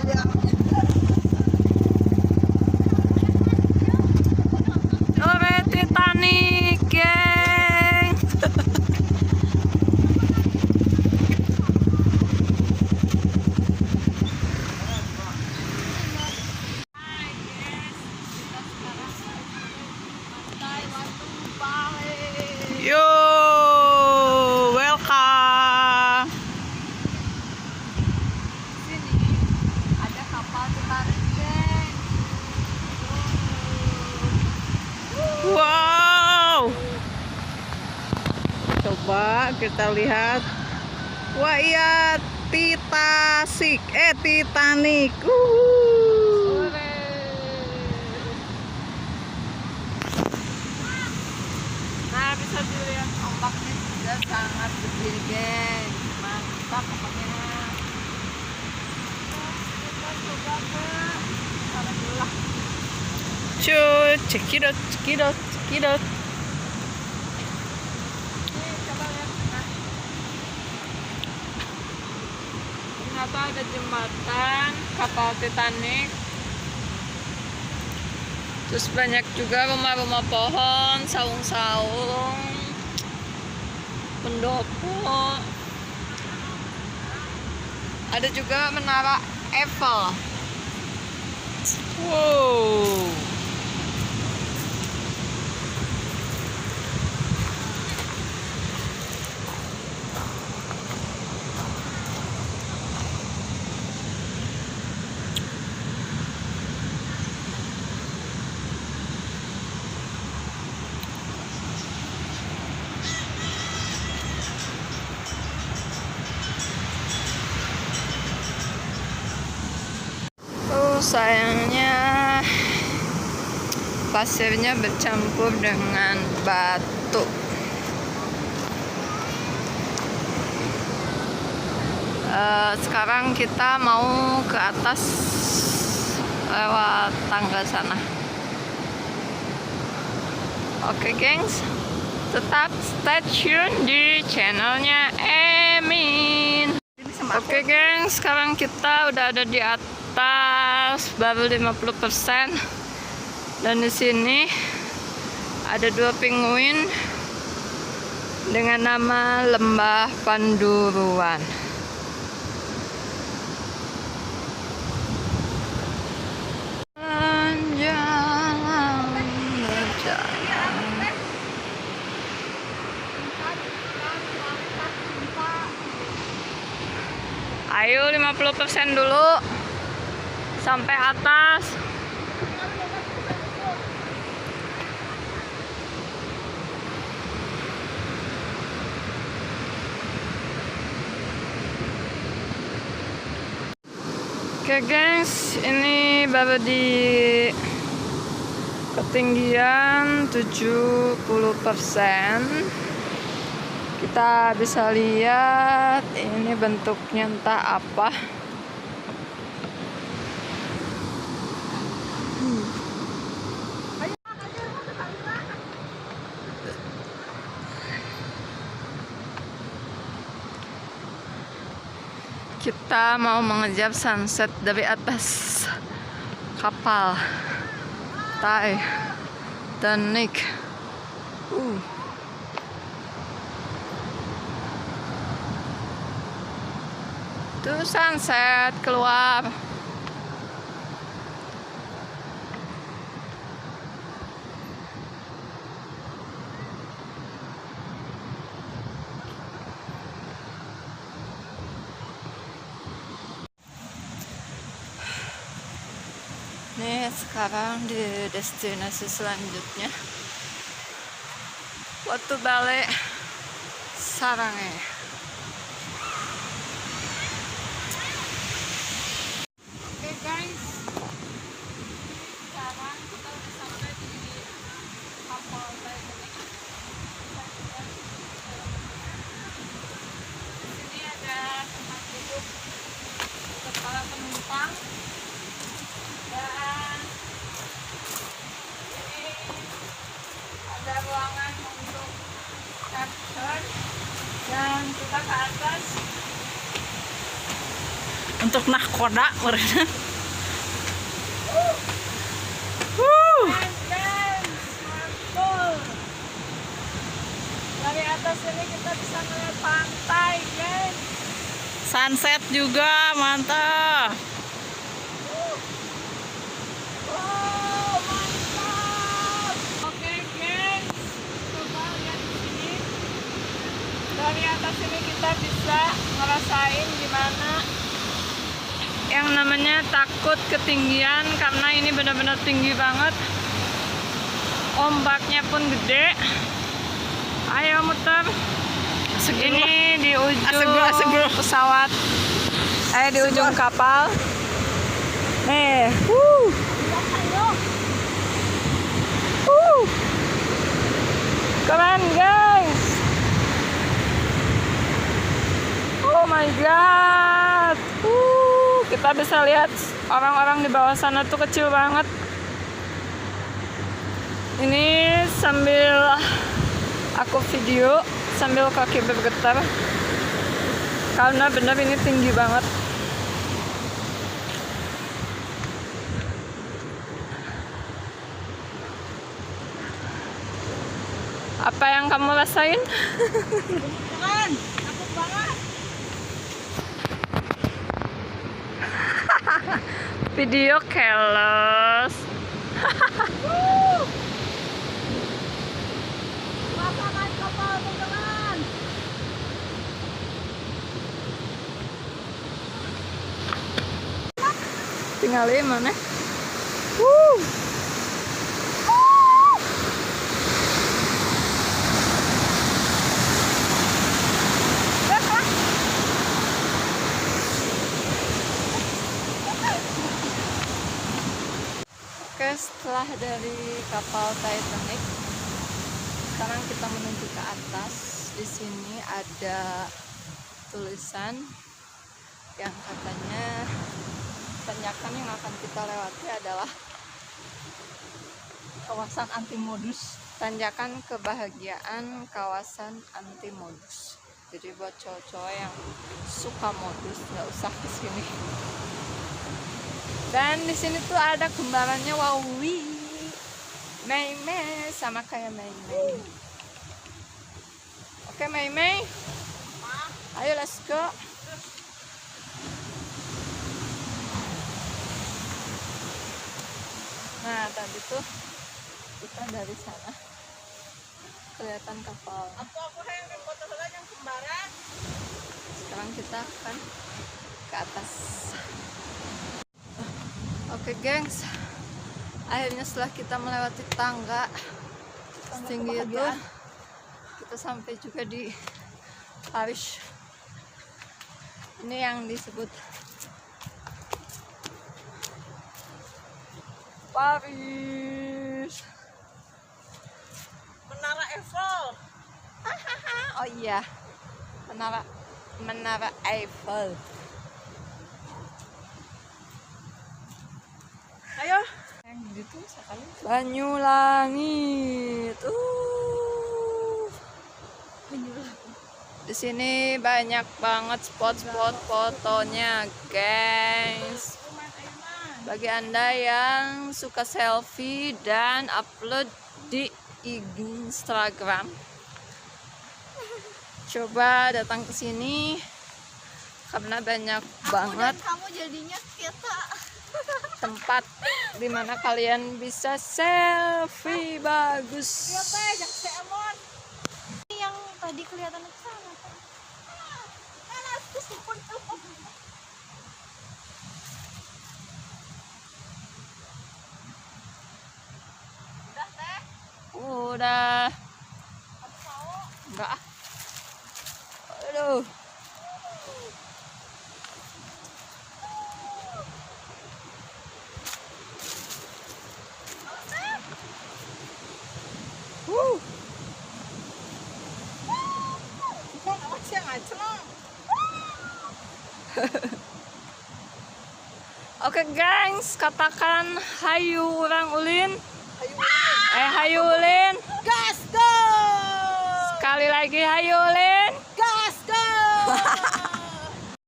Ore Titanic, geng. Yo, welcome. Sini ada kapal Titanic, geng. Wow. Coba kita lihat. Wah, iya Titanic. Nah, bisa dilihat ombaknya juga sangat gede, geng. Mantap pokoknya. Kita coba ke sana dulu lah. Cekidot. Nih, coba lihat sana. Ternyata ada jembatan kapal Titanic. Terus banyak juga rumah-rumah pohon, saung-saung, pendopo. Ada juga menara Eiffel. Wow. Sayangnya pasirnya bercampur dengan batu. Sekarang kita mau ke atas lewat tangga sana. Oke, gengs, tetap stay tune di channelnya Emin. Oke, gengs, sekarang kita udah ada di atas, baru 50%. Dan di sini ada 2 penguin dengan nama Lembah Panduruan. Jalan berjalan. Ayo 50% dulu sampai atas. Oke, gengs, ini baru di ketinggian 70%. Kita bisa lihat ini bentuknya entah apa. Kita mau mengejar sunset dari atas kapal Titanic. Tuh sunset keluar. Nih, sekarang di destinasi selanjutnya, Watu Bale Sarange. Oke, guys, sekarang kita udah sampai di kapal Titanic. Di sini ada tempat duduk untuk para penumpang. Dan ini ada ruangan untuk capture, dan kita ke atas untuk nahkoda mereka. Mantul. Dari atas ini kita bisa melihat pantai, guys. Sunset juga mantap. Wow, mantap. Oke, guys. Coba lihat di sini. Dari atas ini kita bisa ngerasain gimana Yang namanya takut ketinggian karena ini benar-benar tinggi banget. Ombaknya pun gede. Ayo muter. Ini di ujung pesawat. Di ujung kapal. Nih. Keren guys. Oh my god. Kita bisa lihat orang-orang di bawah sana tuh kecil banget. Ini sambil aku video, sambil kaki bergetar. Karena benar ini tinggi banget. Apa yang kamu rasain? Keren, takut banget. Video keles. Pasangan kapal teman. Tinggal di mana? Oke, setelah dari kapal Titanic, sekarang kita menuju ke atas. Di sini ada tulisan yang katanya tanjakan yang akan kita lewati adalah kawasan anti modus. Tanjakan kebahagiaan kawasan anti modus. Jadi buat cowok-cowok yang suka modus nggak usah kesini. Dan di sini tuh ada kembarannya Wawi, Mei Mei sama kayak Mei Mei. Oke Mei Mei, ayo let's go. Nah tadi tuh kita dari sana kelihatan kapal. Aku yang foto saja yang kembaran. Sekarang kita akan ke atas. Oke gengs, akhirnya setelah kita melewati tangga setinggi itu, kita sampai juga di Paris. Ini yang disebut Paris. Menara Eiffel. Oh iya, Menara Eiffel. Ayo. Yang gitu sekali. Banyulangit. Di sini banyak banget spot-spot fotonya, guys. Bagi Anda yang suka selfie dan upload di Instagram, coba datang ke sini karena banyak banget Kamu jadinya kita. tempat dimana kalian bisa selfie bagus. Iya teh, jak seemon. Yang tadi kelihatan ke sana. Udah teh. Udah. Enggak. Aduh. Oke gengs, katakan hayu orang ulin. Hayu ulin. Gas go. Sekali lagi hayu ulin.